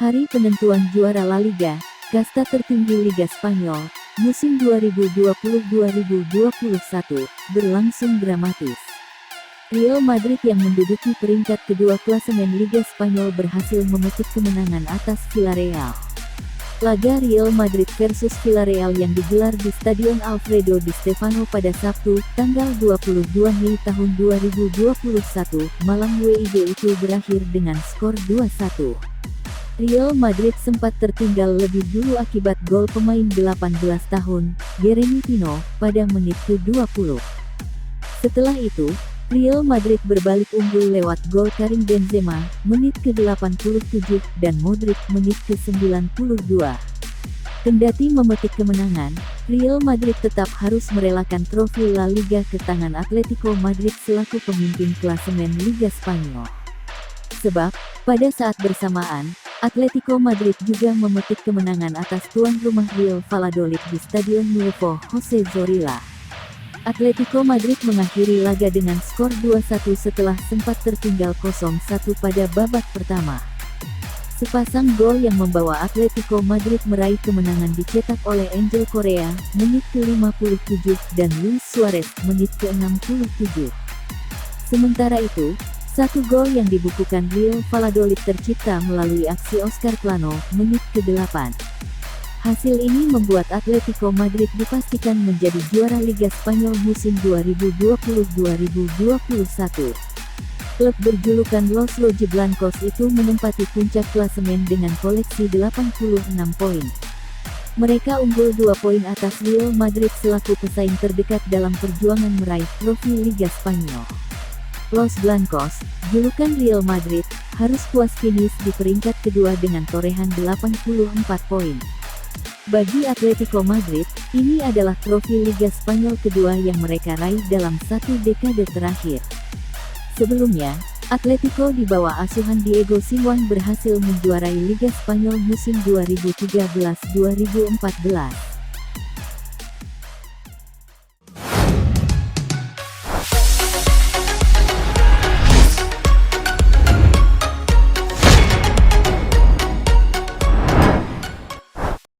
Hari penentuan juara La Liga, kasta tertinggi Liga Spanyol, musim 2020-2021, berlangsung dramatis. Real Madrid yang menduduki peringkat kedua klasemen Liga Spanyol berhasil memetik kemenangan atas Villarreal. Laga Real Madrid versus Villarreal yang digelar di Stadion Alfredo Di Stéfano pada Sabtu, tanggal 22 Mei tahun 2021, malam WIB itu berakhir dengan skor 2-1. Real Madrid sempat tertinggal lebih dulu akibat gol pemain 18 tahun, Jeremy Pino, pada menit ke-20. Setelah itu, Real Madrid berbalik unggul lewat gol Karim Benzema, menit ke-87, dan Modric menit ke-92. Kendati memetik kemenangan, Real Madrid tetap harus merelakan trofi La Liga ke tangan Atletico Madrid selaku pemimpin klasemen Liga Spanyol. Sebab, pada saat bersamaan, Atletico Madrid juga memetik kemenangan atas tuan rumah Real Valladolid di Stadion Nuevo José Zorrilla. Atletico Madrid mengakhiri laga dengan skor 2-1 setelah sempat tertinggal 0-1 pada babak pertama. Sepasang gol yang membawa Atletico Madrid meraih kemenangan dicetak oleh Angel Correa, menit ke-57, dan Luis Suarez, menit ke-67. Sementara itu, satu gol yang dibukukan Real Valladolid tercipta melalui aksi Oscar Plano, menit ke-8. Hasil ini membuat Atletico Madrid dipastikan menjadi juara Liga Spanyol musim 2020-2021. Klub berjulukan Los Rojiblancos itu menempati puncak klasemen dengan koleksi 86 poin. Mereka unggul 2 poin atas Real Madrid selaku pesaing terdekat dalam perjuangan meraih trofi Liga Spanyol. Los Blancos, julukan Real Madrid, harus puas finish di peringkat kedua dengan torehan 84 poin. Bagi Atletico Madrid, ini adalah trofi Liga Spanyol kedua yang mereka raih dalam satu dekade terakhir. Sebelumnya, Atletico di bawah asuhan Diego Simeone berhasil menjuarai Liga Spanyol musim 2013-2014.